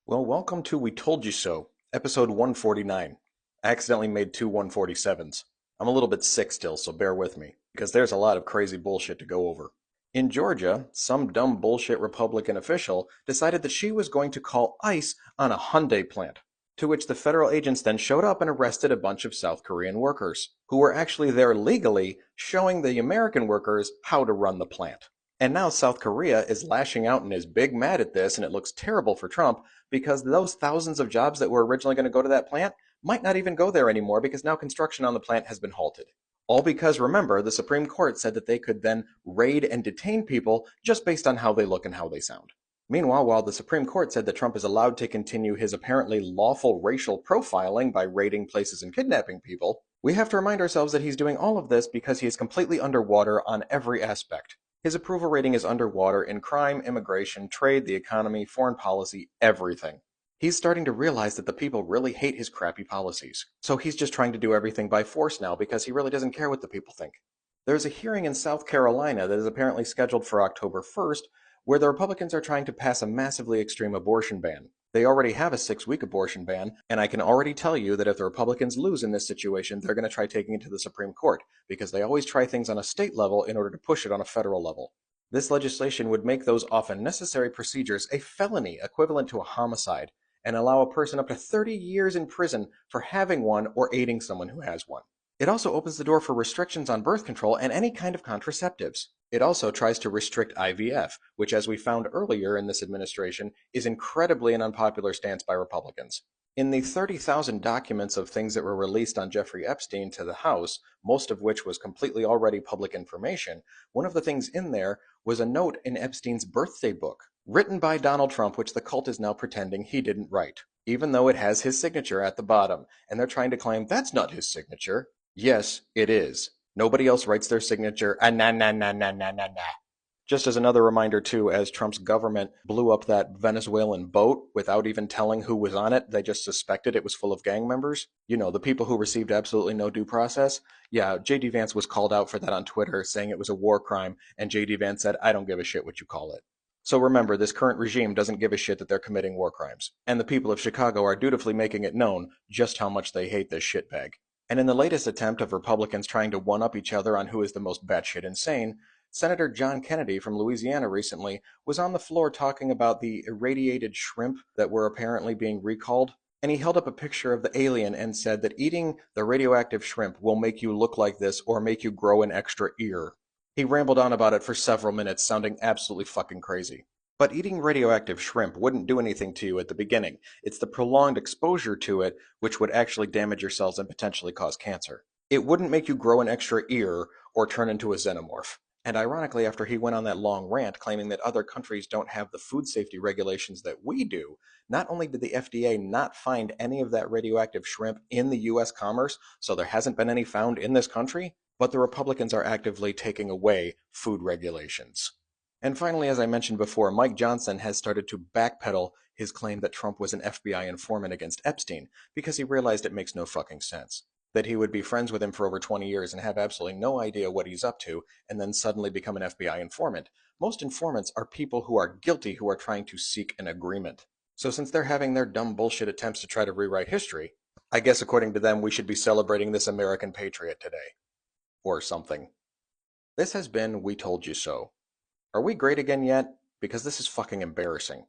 Well, welcome to We Told You So, episode 149. I accidentally made two 147s. I'm a little bit sick still, so bear with me, because there's a lot of crazy bullshit to go over. In Georgia, some dumb bullshit Republican official decided that she was going to call ICE on a Hyundai plant, to which the federal agents then showed up and arrested a bunch of South Korean workers, who were actually there legally, showing the American workers how to run the plant. And now South Korea is lashing out and is big mad at this, and it looks terrible for Trump because those thousands of jobs that were originally going to go to that plant might not even go there anymore because now construction on the plant has been halted. All because, remember, the Supreme Court said that they could then raid and detain people just based on how they look and how they sound. Meanwhile, while the Supreme Court said that Trump is allowed to continue his apparently lawful racial profiling by raiding places and kidnapping people, we have to remind ourselves that he's doing all of this because he is completely underwater on every aspect. His approval rating is underwater in crime, immigration, trade, the economy, foreign policy, everything. He's starting to realize that the people really hate his crappy policies. So he's just trying to do everything by force now because he really doesn't care what the people think. There's a hearing in South Carolina that is apparently scheduled for October 1st where the Republicans are trying to pass a massively extreme abortion ban. They already have a 6-week abortion ban, and I can already tell you that if the Republicans lose in this situation, they're going to try taking it to the Supreme Court, because they always try things on a state level in order to push it on a federal level. This legislation would make those often necessary procedures a felony equivalent to a homicide, and allow a person up to 30 years in prison for having one or aiding someone who has one. It also opens the door for restrictions on birth control and any kind of contraceptives. It also tries to restrict IVF, which, as we found earlier in this administration, is incredibly an unpopular stance by Republicans. In the 30,000 documents of things that were released on Jeffrey Epstein to the House, most of which was completely already public information, one of the things in there was a note in Epstein's birthday book, written by Donald Trump, which the cult is now pretending he didn't write, even though it has his signature at the bottom, and they're trying to claim that's not his signature. Yes, it is. Nobody else writes their signature. Ah, nah, nah, nah, nah, nah, nah, nah. Just as another reminder, too, as Trump's government blew up that Venezuelan boat without even telling who was on it, they just suspected it was full of gang members. You know, the people who received absolutely no due process. Yeah, J.D. Vance was called out for that on Twitter, saying it was a war crime, and J.D. Vance said, I don't give a shit what you call it. So remember, this current regime doesn't give a shit that they're committing war crimes, and the people of Chicago are dutifully making it known just how much they hate this shitbag. And in the latest attempt of Republicans trying to one-up each other on who is the most batshit insane, Senator John Kennedy from Louisiana recently was on the floor talking about the irradiated shrimp that were apparently being recalled, and he held up a picture of the alien and said that eating the radioactive shrimp will make you look like this or make you grow an extra ear. He rambled on about it for several minutes, sounding absolutely fucking crazy. But eating radioactive shrimp wouldn't do anything to you at the beginning. It's the prolonged exposure to it which would actually damage your cells and potentially cause cancer. It wouldn't make you grow an extra ear or turn into a xenomorph. And ironically, after he went on that long rant claiming that other countries don't have the food safety regulations that we do, not only did the FDA not find any of that radioactive shrimp in the US commerce, so there hasn't been any found in this country, but the Republicans are actively taking away food regulations. And finally, as I mentioned before, Mike Johnson has started to backpedal his claim that Trump was an FBI informant against Epstein because he realized it makes no fucking sense. That he would be friends with him for over 20 years and have absolutely no idea what he's up to, and then suddenly become an FBI informant. Most informants are people who are guilty who are trying to seek an agreement. So since they're having their dumb bullshit attempts to try to rewrite history, I guess according to them we should be celebrating this American patriot today. Or something. This has been We Told You So. Are we great again yet? Because this is fucking embarrassing.